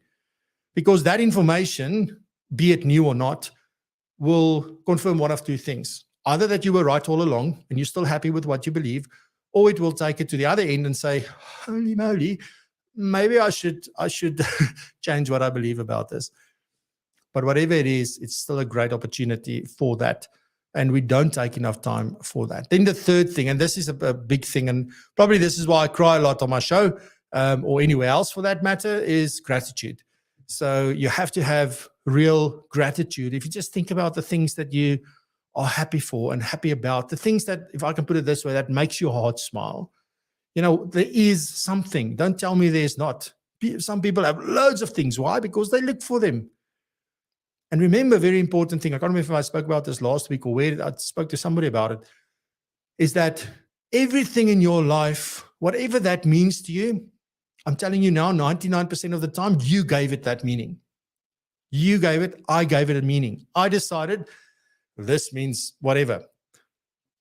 Because that information, be it new or not, will confirm one of two things. Either that you were right all along and you're still happy with what you believe, or it will take it to the other end and say, holy moly, maybe I should change what I believe about this. But whatever it is, it's still a great opportunity for that. And we don't take enough time for that. Then the third thing, and this is a big thing, and probably this is why I cry a lot on my show, or anywhere else for that matter, is gratitude. So you have to have real gratitude. If you just think about the things that you are happy for and happy about, the things that, if I can put it this way, that makes your heart smile. There is something. Don't tell me there's not. Some people have loads of things. Why? Because they look for them. And remember, a very important thing, I can't remember if I spoke about this last week or where I spoke to somebody about it, is that everything in your life, whatever that means to you, I'm telling you now, 99% of the time, you gave it that meaning. You gave it, I gave it a meaning. I decided this means whatever.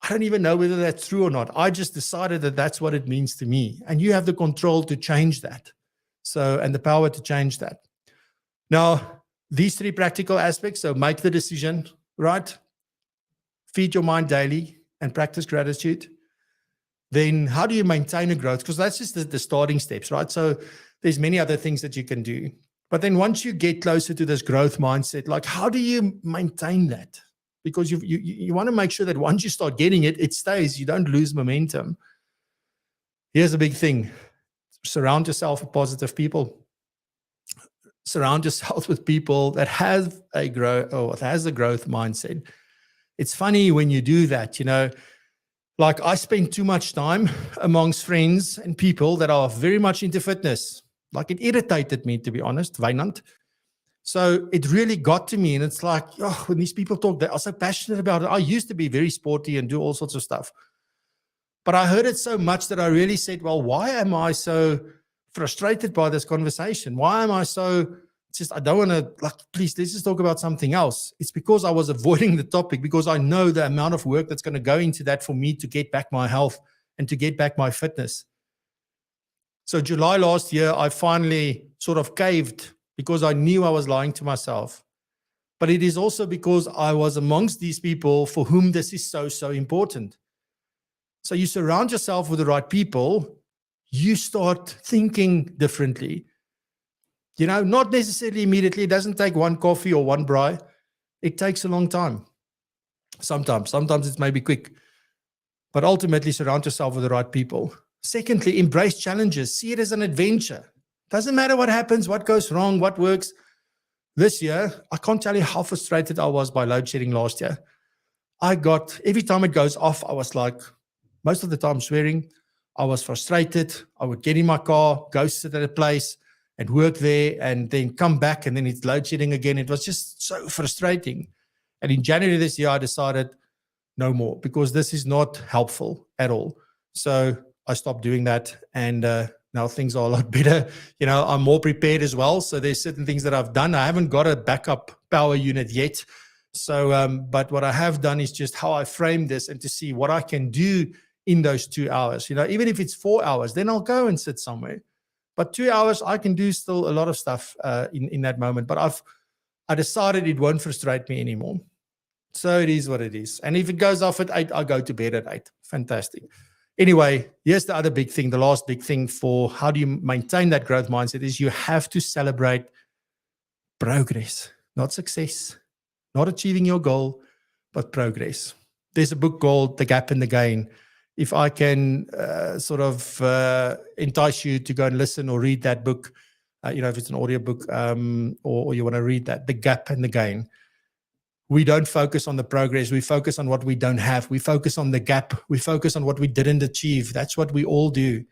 I don't even know whether that's true or not. I just decided that that's what it means to me. And you have the control to change that. And the power to change that. Now, these three practical aspects, so make the decision, right? Feed your mind daily and practice gratitude. Then how do you maintain a growth? Because that's just the starting steps, right? So there's many other things that you can do. But then once you get closer to this growth mindset, like how do you maintain that? Because you want to make sure that once you start getting it, it stays. You don't lose momentum. Here's the big thing. Surround yourself with positive people. Surround yourself with people that have a growth mindset. It's funny when you do that, like I spend too much time amongst friends and people that are very much into fitness. Like it irritated me, to be honest, Wynand. So it really got to me, and it's like, when these people talk, they are so passionate about it. I used to be very sporty and do all sorts of stuff. But I heard it so much that I really said, well, why am I so frustrated by this conversation? Why am I so I don't want to, please, let's just talk about something else. It's because I was avoiding the topic, because I know the amount of work that's going to go into that for me to get back my health and to get back my fitness. So July last year, I finally sort of caved because I knew I was lying to myself. But it is also because I was amongst these people for whom this is so, so important. So you surround yourself with the right people, you start thinking differently. Not necessarily immediately. It doesn't take one coffee or one braai. It takes a long time. Sometimes it's maybe quick. But ultimately, surround yourself with the right people. Secondly, embrace challenges. See it as an adventure. Doesn't matter what happens, what goes wrong, what works. This year, I can't tell you how frustrated I was by load shedding last year. Every time it goes off, I was like, most of the time swearing. I was frustrated. I would get in my car, go sit at a place and work there, and then come back, and then it's load shedding again. It was just so frustrating. And in January this year, I decided, no more, because this is not helpful at all. So I stopped doing that, and now things are a lot better. You know, I'm more prepared as well. So there's certain things that I've done. I haven't got a backup power unit yet. So, but what I have done is just how I frame this and to see what I can do in those 2 hours. You know, even if it's 4 hours, then I'll go and sit somewhere. But 2 hours, I can do still a lot of stuff in that moment. But I decided it won't frustrate me anymore. So it is what it is. And if it goes off at 8, I go to bed at 8. Fantastic. Anyway, here's the other big thing, the last big thing for how do you maintain that growth mindset is you have to celebrate progress, not success, not achieving your goal, but progress. There's a book called The Gap and the Gain. If I can sort of entice you to go and listen or read that book, you know, if it's an audio book or you want to read that, The Gap and the Gain. We don't focus on the progress. We focus on what we don't have. We focus on the gap. We focus on what we didn't achieve. That's what we all do.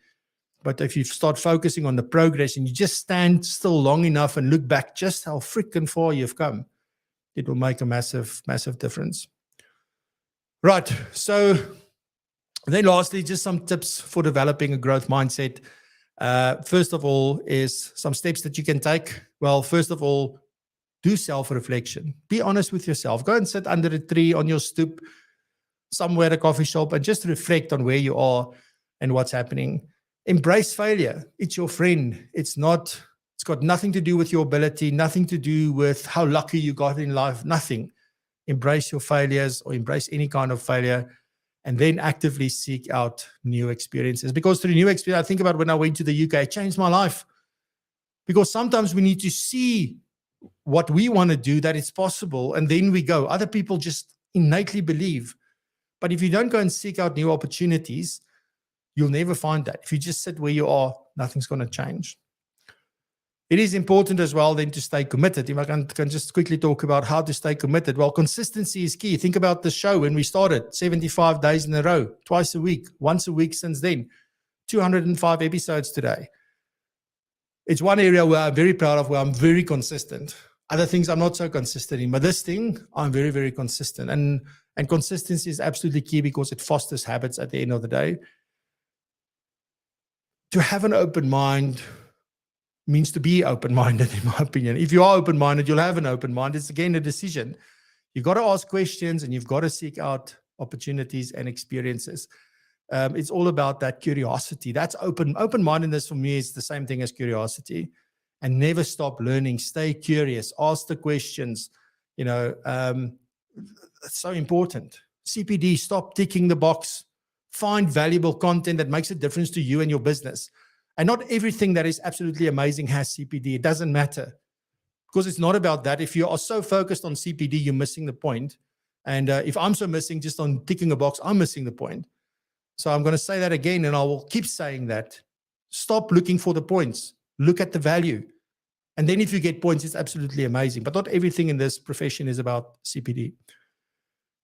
But if you start focusing on the progress and you just stand still long enough and look back just how freaking far you've come, it will make a massive, massive difference. Right. So then lastly, just some tips for developing a growth mindset. First of all is some steps that you can take. Well, first of all, do self-reflection. Be honest with yourself. Go and sit under a tree on your stoop, somewhere at a coffee shop, and just reflect on where you are and what's happening. Embrace failure. It's your friend. It's got nothing to do with your ability, nothing to do with how lucky you got in life, nothing. Embrace your failures or embrace any kind of failure, and then actively seek out new experiences. Because through new experience, I think about when I went to the UK, it changed my life. Because sometimes we need to see what we want to do, that it's possible, and then we go. Other people just innately believe. But if you don't go and seek out new opportunities, you'll never find that. If you just sit where you are, nothing's going to change. It is important as well then to stay committed. If I can just quickly talk about how to stay committed. Well, consistency is key. Think about the show when we started, 75 days in a row, twice a week, once a week since then, 205 episodes today. It's one area where I'm very proud of, where I'm very consistent. Other things I'm not so consistent in, but this thing, I'm very, very consistent. And consistency is absolutely key because it fosters habits at the end of the day. To have an open mind means to be open-minded, in my opinion. If you are open-minded, you'll have an open mind. It's, again, a decision. You've got to ask questions and you've got to seek out opportunities and experiences. It's all about that curiosity. That's open-mindedness for me is the same thing as curiosity. And never stop learning. Stay curious. Ask the questions. You know, it's so important. CPD, stop ticking the box. Find valuable content that makes a difference to you and your business. And not everything that is absolutely amazing has CPD. It doesn't matter. Because it's not about that. If you are so focused on CPD, you're missing the point. And if I'm so missing just on ticking a box, I'm missing the point. So I'm going to say that again, and I will keep saying that. Stop looking for the points. Look at the value. And then if you get points, it's absolutely amazing. But not everything in this profession is about CPD.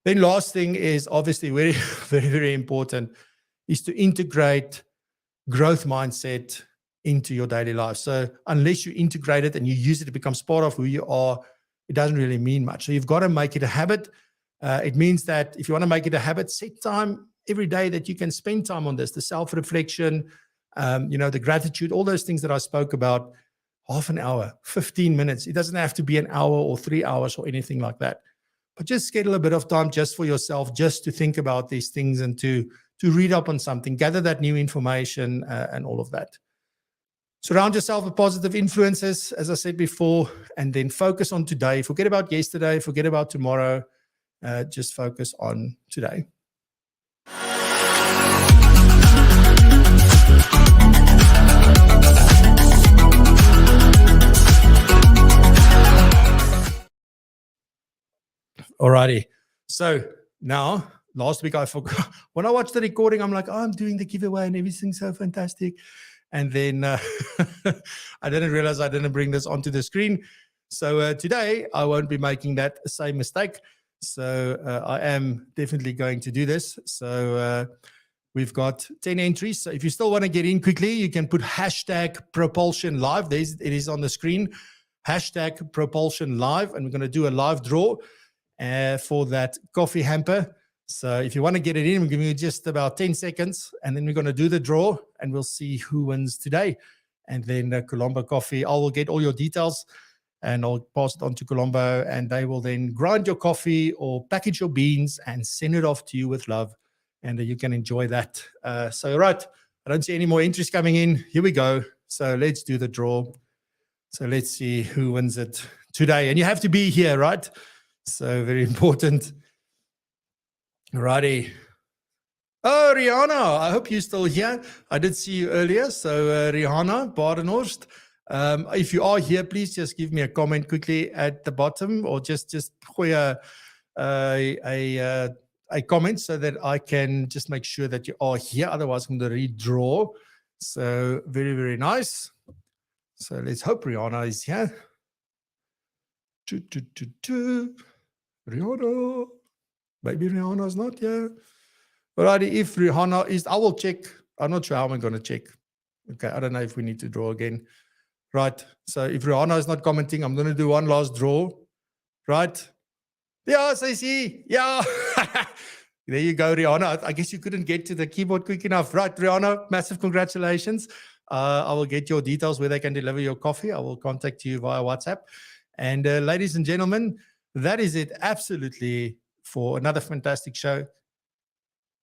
Then last thing is obviously very, very, very important is to integrate growth mindset into your daily life. So unless you integrate it and you use it, it becomes part of who you are, it doesn't really mean much. So you've got to make it a habit. It means that if you want to make it a habit, set time every day that you can spend time on this, the self-reflection, the gratitude, all those things that I spoke about, half an hour, 15 minutes. It doesn't have to be an hour or 3 hours or anything like that. But just schedule a bit of time just for yourself, just to think about these things and to read up on something, gather that new information and all of that. Surround yourself with positive influences, as I said before, and then focus on today. Forget about yesterday, forget about tomorrow. Just focus on today. Alrighty. So now, last week I forgot. When I watched the recording, I'm like, oh, I'm doing the giveaway and everything's so fantastic. And then I didn't realize I didn't bring this onto the screen. So today I won't be making that same mistake. So I am definitely going to do this. So we've got 10 entries. So if you still want to get in quickly, you can put hashtag PROpulsion live. It is on the screen. Hashtag PROpulsion live. And we're going to do a live draw for that coffee hamper. So if you want to get it in, I'm giving you just about 10 seconds, and then we're going to do the draw, and we'll see who wins today. And then Colombo Coffee, I will get all your details, and I'll pass it on to Colombo, and they will then grind your coffee or package your beans and send it off to you with love, and you can enjoy that. So right, I don't see any more entries coming in. Here we go. So let's do the draw. So let's see who wins it today. And you have to be here, right? So very important. Righty. Oh, Rihanna, I hope you're still here. I did see you earlier. So Rihanna Badenhorst, if you are here, please just give me a comment quickly at the bottom, or just put a comment so that I can just make sure that you are here. Otherwise, I'm going to redraw. So very, very nice. So let's hope Rihanna is here. Rihanna. Maybe Rihanna's not here. Alrighty, if Rihanna is, I will check. I'm not sure how I'm going to check. Okay, I don't know if we need to draw again. Right, so if Rihanna is not commenting, I'm going to do one last draw. Right? Yeah, Stacey. Yeah. There you go, Rihanna. I guess you couldn't get to the keyboard quick enough. Right, Rihanna, massive congratulations. I will get your details where they can deliver your coffee. I will contact you via WhatsApp. And ladies and gentlemen, that is it absolutely for another fantastic show.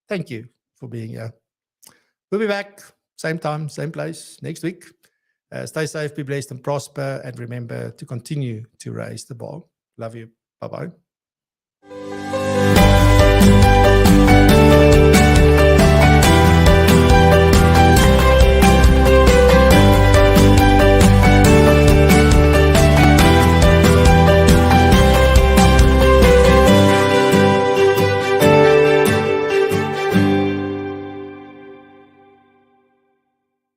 Thank you for being here. We'll be back, same time, same place, next week. Stay safe, be blessed and prosper. And remember to continue to raise the bar. Love you. Bye-bye.